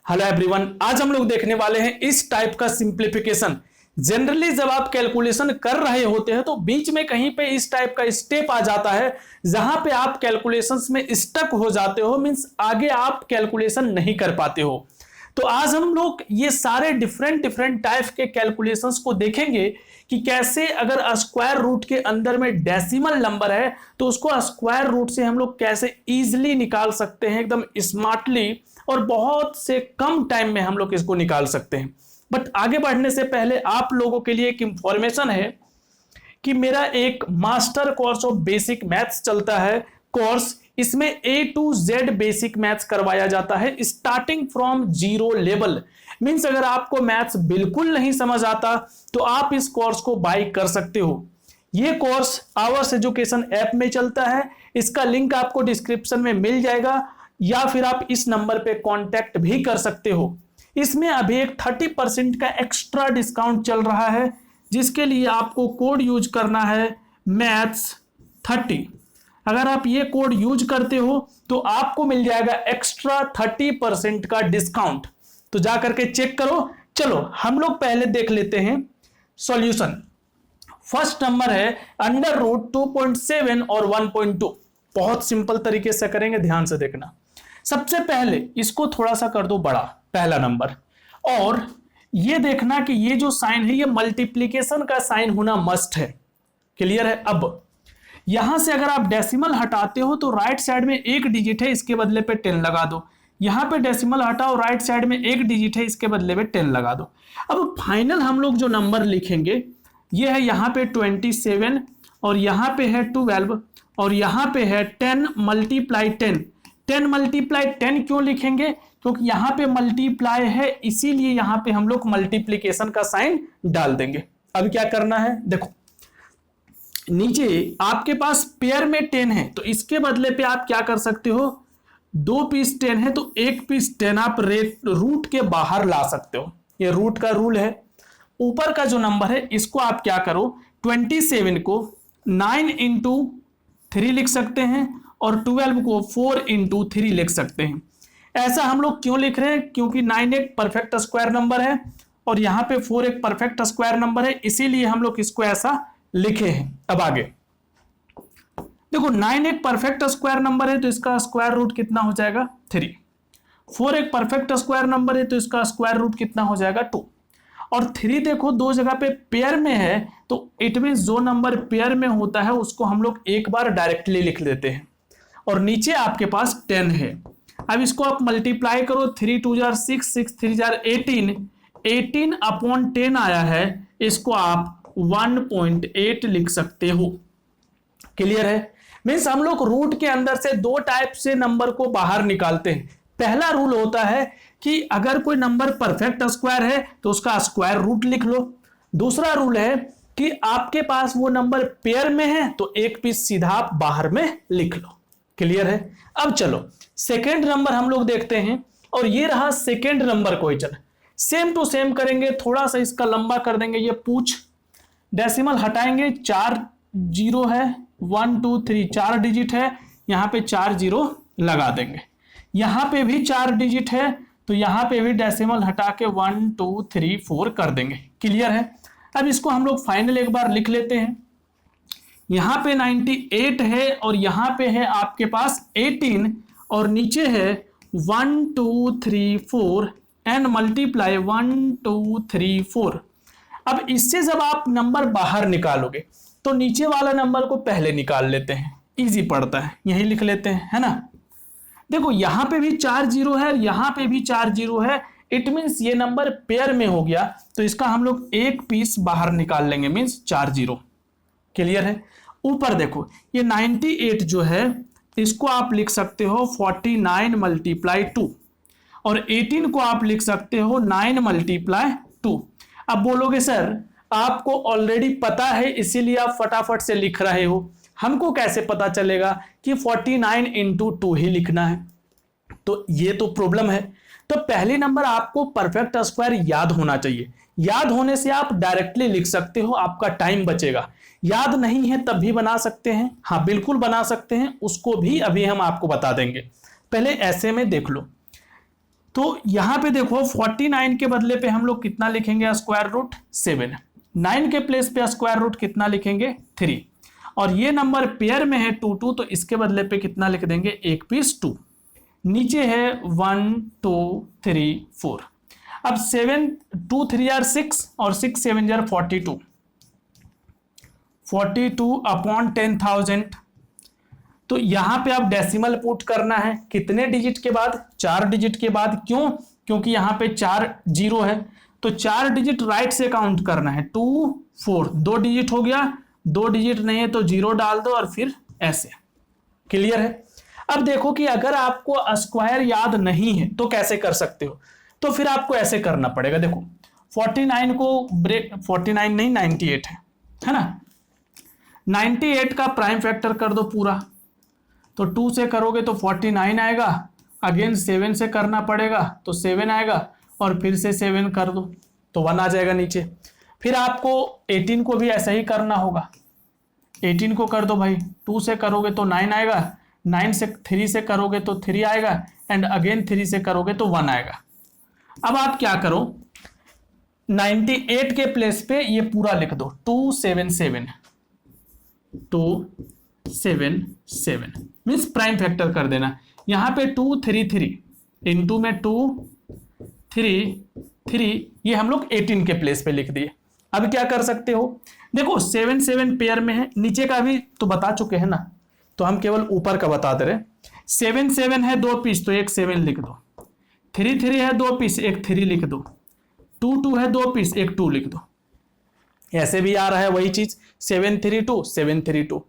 Hello everyone, आज हम लोग देखने वाले हैं इस टाइप का सिंप्लीफिकेशन। जनरली जब आप कैलकुलेशन कर रहे होते हैं तो बीच में कहीं पे इस टाइप का स्टेप आ जाता है जहां पे आप कैलकुलेशंस में स्टक हो जाते हो, मींस आगे आप कैलकुलेशन नहीं कर पाते हो। तो आज हम लोग ये सारे डिफरेंट टाइप के कैलकुलेशंस को देखेंगे कि कैसे अगर स्क्वायर रूट के अंदर में डेसिमल नंबर है तो उसको स्क्वायर रूट से हम लोग कैसे इजीली निकाल सकते हैं, एकदम स्मार्टली, और बहुत से कम टाइम में हम लोग इसको निकाल सकते हैं। बट आगे बढ़ने से पहले आप लोगों के लिए एक इंफॉर्मेशन है कि मेरा एक master course of basic maths चलता है कोर्स। इसमें A to Z basic maths करवाया जाता है starting from zero level. Means अगर आपको मैथ्स बिल्कुल नहीं समझ आता तो आप इस कोर्स को बाय कर सकते हो। ये कोर्स आवर्स एजुकेशन ऐप में चलता है, इसका लिंक आपको डिस्क्रिप्शन में मिल जाएगा या फिर आप इस नंबर पे कांटेक्ट भी कर सकते हो। इसमें अभी एक 30% का एक्स्ट्रा डिस्काउंट चल रहा है जिसके लिए आपको कोड यूज करना है maths30। अगर आप ये कोड यूज करते हो तो आपको मिल जाएगा एक्स्ट्रा 30% का डिस्काउंट। तो जा करके चेक करो। चलो हम लोग पहले देख लेते हैं सॉल्यूशन। फर्स्ट नंबर है अंडर रूट 2.7 और 1.2। बहुत सिंपल तरीके से करेंगे, ध्यान से देखना। सबसे पहले इसको थोड़ा सा कर दो बड़ा, पहला नंबर, और ये देखना कि ये जो साइन है ये मल्टीप्लीकेशन का साइन होना मस्ट है। क्लियर है? अब यहां से अगर आप डेसिमल हटाते हो तो राइट साइड में एक डिजिट है, इसके बदले पे 10 लगा दो। यहां पे डेसिमल हटाओ, राइट साइड में एक डिजिट है, इसके बदले पे 10 लगा दो। अब फाइनल हम लोग जो नंबर लिखेंगे ये है यहाँ पे 27 और यहाँ पे है 12 और यहाँ पे है 10 मल्टीप्लाई 10। 10 मल्टीप्लाई 10 क्यों लिखेंगे? क्योंकि यहाँ पे मल्टीप्लाई है, इसीलिए यहाँ पे हम लोग मल्टीप्लीकेशन का साइन डाल देंगे। अब क्या करना है देखो, नीचे आपके पास पेयर में 10 है तो इसके बदले पे आप क्या कर सकते हो, 2 पीस 10 है तो 1 पीस 10 आप रूट के बाहर ला सकते हो। ये रूट का रूल है। ऊपर का जो नंबर है इसको आप क्या करो, 27 को 9 इंटू 3 लिख सकते हैं और 12 को 4 इंटू 3 लिख सकते हैं। ऐसा हम लोग क्यों लिख रहे हैं? क्योंकि 9 एक परफेक्ट स्क्वायर नंबर है और यहाँ पे 4 एक परफेक्ट स्क्वायर नंबर है, इसीलिए हम लोग इसको ऐसा लिखे हैं। अब आगे देखो, 9 एक परफेक्ट स्क्वायर नंबर है तो इसका स्क्वायर रूट कितना हो जाएगा 3। 4 एक परफेक्ट स्क्वायर नंबर है तो इसका स्क्वायर रूट कितना हो जाएगा 2। और 3 देखो दो जगह पे पेयर में है तो इट मीन जो नंबर पेयर में होता है उसको हम लोग एक बार डायरेक्टली लिख देते हैं। और नीचे आपके पास 10 है। अब इसको आप मल्टीप्लाई करो, 3 2 जार 6, 6 3 जार 18, 18 अपॉन 10 आया है, इसको आप 1.8 लिख सकते हो। क्लियर है? मीन्स हम लोग रूट के अंदर से दो टाइप से नंबर को बाहर निकालते हैं। पहला रूल होता है कि अगर कोई नंबर परफेक्ट स्क्वायर है तो उसका स्क्वायर रूट लिख लो। दूसरा रूल है कि आपके पास वो नंबर पेयर में है तो एक पीस सीधा आप बाहर में लिख लो। क्लियर है? अब चलो सेकेंड नंबर हम लोग देखते हैं और ये रहा second number question. Same to same करेंगे, थोड़ा सा इसका लंबा कर देंगे। ये पूछ डेसिमल हटाएंगे, 4 जीरो है, 1 2 3 4 डिजिट है, यहाँ पे 4 जीरो लगा देंगे। यहाँ पे भी 4 डिजिट है तो यहाँ पे भी डेसिमल हटा के 1 2 3 4 कर देंगे। क्लियर है? अब इसको हम लोग फाइनल एक बार लिख लेते हैं। यहाँ पे 98 है और यहाँ पे है आपके पास 18 और नीचे है 1 2 3 4 एंड मल्टीप्लाई 1 2 3 4। अब इससे जब आप नंबर बाहर निकालोगे तो नीचे वाला नंबर को पहले निकाल लेते हैं, इजी पड़ता है, यही लिख लेते हैं, है ना। देखो यहाँ पे भी 4 जीरो है, यहाँ पे भी 4 जीरो है, इट मीन्स ये नंबर पेयर में हो गया तो इसका हम लोग एक पीस बाहर निकाल लेंगे, मीन्स 4 जीरो। क्लियर है? ऊपर देखो ये 98 जो है इसको आप लिख सकते हो 49 मल्टीप्लाई 2 और 18 को आप लिख सकते हो 9 मल्टीप्लाई 2। अब बोलोगे सर आपको ऑलरेडी पता है इसीलिए आप फटाफट से लिख रहे हो, हमको कैसे पता चलेगा कि 49 इंटू 2 ही लिखना है? तो ये तो प्रॉब्लम है। तो पहले नंबर आपको परफेक्ट स्क्वायर याद होना चाहिए। याद होने से आप डायरेक्टली लिख सकते हो, आपका टाइम बचेगा। याद नहीं है तब भी बना सकते हैं, हाँ बिल्कुल बना सकते हैं, उसको भी अभी हम आपको बता देंगे। पहले ऐसे में देख लो, तो यहाँ पे देखो 49 के बदले पे हम लोग कितना लिखेंगे, स्क्वायर रूट 7। 9 के प्लेस पे स्क्वायर रूट कितना लिखेंगे, 3। और ये नंबर पेयर में है 2 2, तो इसके बदले पे कितना लिख देंगे, 1 पीस 2। नीचे है 1 2 3 4। अब 7 2 3 आर 6 और 6 7 जार 42। 42 अपॉन 10,000। तो यहां पे आप डेसिमल पुट करना है कितने डिजिट के बाद, 4 डिजिट के बाद। क्यों, क्योंकि यहां पे 4 जीरो है, तो 4 डिजिट राइट से काउंट करना है। 2 4 2 डिजिट हो गया, 2 डिजिट नहीं है तो 0 डाल दो और फिर ऐसे। क्लियर है। अब देखो कि अगर आपको स्क्वायर याद नहीं है तो कैसे कर सकते हो, तो फिर आपको ऐसे करना पड़ेगा। देखो 49 को ब्रेक, 49 नहीं 98 है ना। 98 का प्राइम फैक्टर कर दो पूरा, तो 2 से करोगे तो 49 आएगा, अगेन 7 से करना पड़ेगा तो 7 आएगा, और फिर से 7 कर दो तो 1 आ जाएगा नीचे। फिर आपको 18 को भी ऐसा ही करना होगा, 18 को कर दो भाई, 2 से करोगे तो 9 आएगा, 9 से 3 से करोगे तो 3 आएगा, एंड अगेन 3 से करोगे तो 1 आएगा। अब आप क्या करो, 98 के प्लेस पे ये पूरा लिख दो, 277 277 मीन्स प्राइम फैक्टर कर देना। यहां पे 2 3 3 इंटू में 2 3 3, ये हम लोग 18 के प्लेस पे लिख दिए। अब क्या कर सकते हो, देखो 7 7 पेयर में है, नीचे का भी तो बता चुके हैं ना, तो हम केवल ऊपर का बता दे रहे। 7 7 है 2 पीस तो एक 7 लिख दो, 3 3 है 2 पीस एक 3 लिख दो, 2 2 है 2 पीस एक 2 लिख दो। ऐसे भी आ रहा है वही चीज 7 3 2 7 3 2,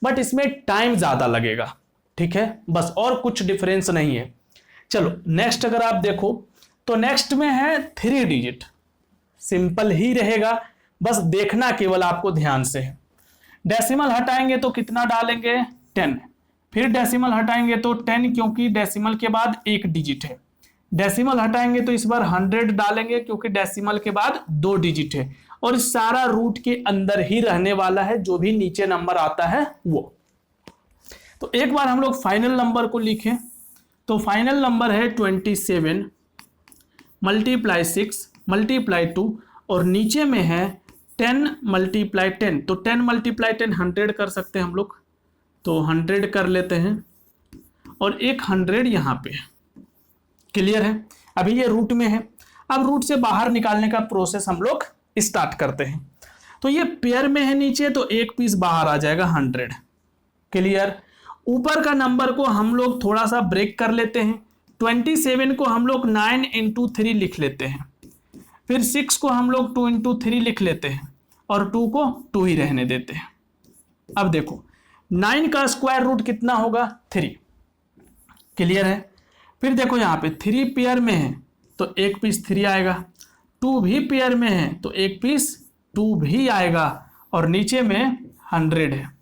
बट इसमें टाइम ज्यादा लगेगा। ठीक है, बस और कुछ डिफरेंस नहीं है। चलो नेक्स्ट अगर आप देखो तो नेक्स्ट में है 3 डिजिट, सिंपल ही रहेगा, बस देखना केवल आपको ध्यान से है। डेसिमल हटाएंगे तो कितना डालेंगे, 10। फिर डेसिमल हटाएंगे तो 10, क्योंकि डेसिमल के बाद एक डिजिट है। डेसिमल हटाएंगे तो इस बार 100 डालेंगे, क्योंकि डेसिमल के बाद 2 डिजिट है, और इस सारा रूट के अंदर ही रहने वाला है, जो भी नीचे नंबर आता है वो। तो एक बार हम लोग फाइनल नंबर को लिखें, तो फाइनल नंबर है 27 मल्टीप्लाई 6 मल्टीप्लाई 2, और नीचे में है 10 मल्टीप्लाई 10, तो 10 मल्टीप्लाई 10 100 कर सकते हैं हम लोग, तो 100 कर लेते हैं, और एक 100 यहाँ पे। क्लियर है। अभी ये रूट में है, अब रूट से बाहर निकालने का प्रोसेस हम लोग स्टार्ट करते हैं। तो ये पेयर में है नीचे, तो एक पीस बाहर आ जाएगा 100। क्लियर। ऊपर का नंबर को हम लोग थोड़ा सा ब्रेक कर लेते हैं, 27 को हम लोग 9 इंटू 3 लिख लेते हैं, फिर 6 को हम लोग 2 इंटू 3 लिख लेते हैं, और 2 को 2 ही रहने देते हैं। अब देखो 9 का स्क्वायर रूट कितना होगा, 3। क्लियर है। फिर देखो यहाँ पे 3 पेयर में है तो एक पीस 3 आएगा, 2 भी पेयर में है तो एक पीस 2 भी आएगा, और नीचे में 100 है।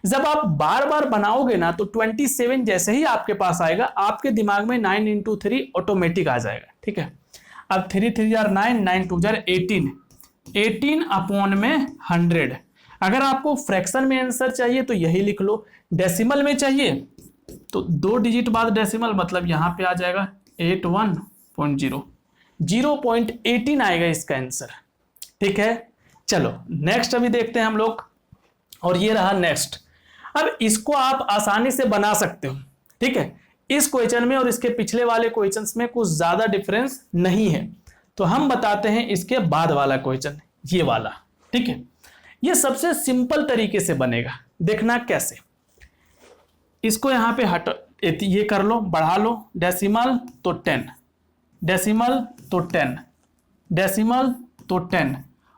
जब आप बार बार बनाओगे ना तो 27 जैसे ही आपके पास आएगा, आपके दिमाग में 9 इंटू 3 ऑटोमेटिक आ जाएगा। ठीक है। अब 3 3 जार 9, 9 2 जार 18, 18 अपॉन में 100। अगर आपको फ्रैक्शन में आंसर चाहिए तो यही लिख लो, डेसिमल में चाहिए तो 2 डिजिट बाद डेसिमल, मतलब यहां पे आ जाएगा 81.0, 0.18 आएगा इसका आंसर। ठीक है। चलो नेक्स्ट अभी देखते हैं हम लोग, और ये रहा नेक्स्ट। अब इसको आप आसानी से बना सकते हो। ठीक है। इस क्वेश्चन में और इसके पिछले वाले क्वेश्चंस में कुछ ज्यादा डिफरेंस नहीं है, तो हम बताते हैं इसके बाद वाला क्वेश्चन, ये वाला। ठीक है। ये सबसे सिंपल तरीके से बनेगा, देखना कैसे। इसको यहां पे हट, ये कर लो, बढ़ा लो, डेसिमल तो 10, डेसिमल तो 10, डेसिमल तो 10,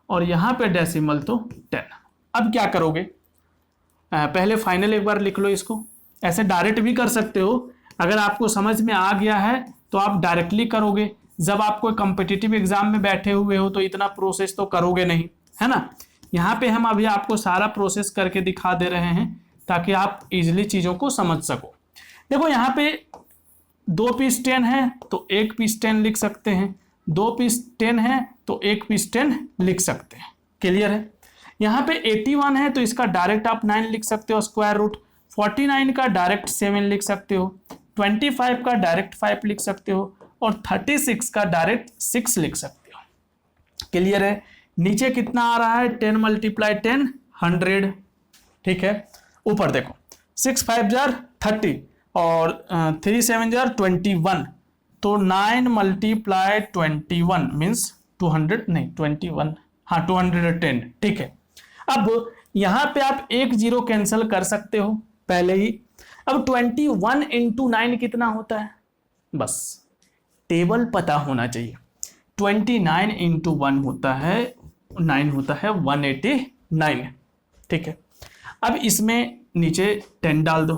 और यहां पे डेसिमल तो 10। अब क्या करोगे, पहले फाइनल एक बार लिख लो इसको, ऐसे डायरेक्ट भी कर सकते हो। अगर आपको समझ में आ गया है तो आप डायरेक्टली करोगे, जब आप कोई कॉम्पिटिटिव एग्जाम में बैठे हुए हो तो इतना प्रोसेस तो करोगे नहीं, है ना। यहाँ पे हम अभी आपको सारा प्रोसेस करके दिखा दे रहे हैं ताकि आप इजीली चीज़ों को समझ सको। देखो यहाँ पे 2 पीस 10 है तो एक पीस 10 लिख सकते हैं, 2 पीस 10 है तो एक पीस 10 लिख सकते हैं। क्लियर है। यहाँ पे 81 है तो इसका डायरेक्ट आप 9 लिख सकते हो स्क्वायर रूट, 49 का डायरेक्ट 7 लिख सकते हो, 25 का डायरेक्ट 5 लिख सकते हो, और 36 का डायरेक्ट 6 लिख सकते हो। क्लियर है? नीचे कितना आ रहा है? 10 × 10 100। ठीक है, ऊपर देखो 6 × 5 = 30 और 3 × 7 = 21, तो 9 × 21 मीन्स 200 नहीं 21, हाँ 210। ठीक है, अब यहां पे आप एक जीरो कैंसिल कर सकते हो पहले ही। अब 21 × 9 कितना होता है? बस टेबल पता होना चाहिए। 29 × 1 होता है 9 होता है 189। ठीक है, अब इसमें नीचे 10 डाल दो,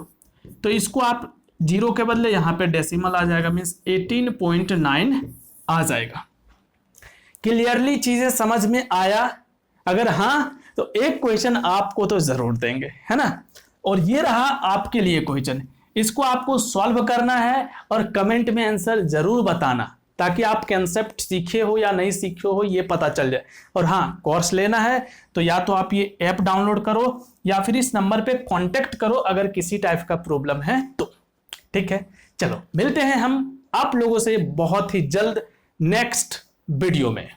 तो इसको आप जीरो के बदले यहाँ पे डेसिमल आ जाएगा, मीन्स 18.9 आ जाएगा। क्लियरली चीजें समझ में आया? अगर हाँ तो एक क्वेश्चन आपको तो जरूर देंगे, है ना। और ये रहा आपके लिए क्वेश्चन, इसको आपको सॉल्व करना है और कमेंट में आंसर जरूर बताना, ताकि आप कंसेप्ट सीखे हो या नहीं सीखे हो ये पता चल जाए। और हाँ, कोर्स लेना है तो या तो आप ये ऐप डाउनलोड करो या फिर इस नंबर पे कांटेक्ट करो अगर किसी टाइप का प्रॉब्लम है तो। ठीक है, चलो मिलते हैं हम आप लोगों से बहुत ही जल्द नेक्स्ट वीडियो में।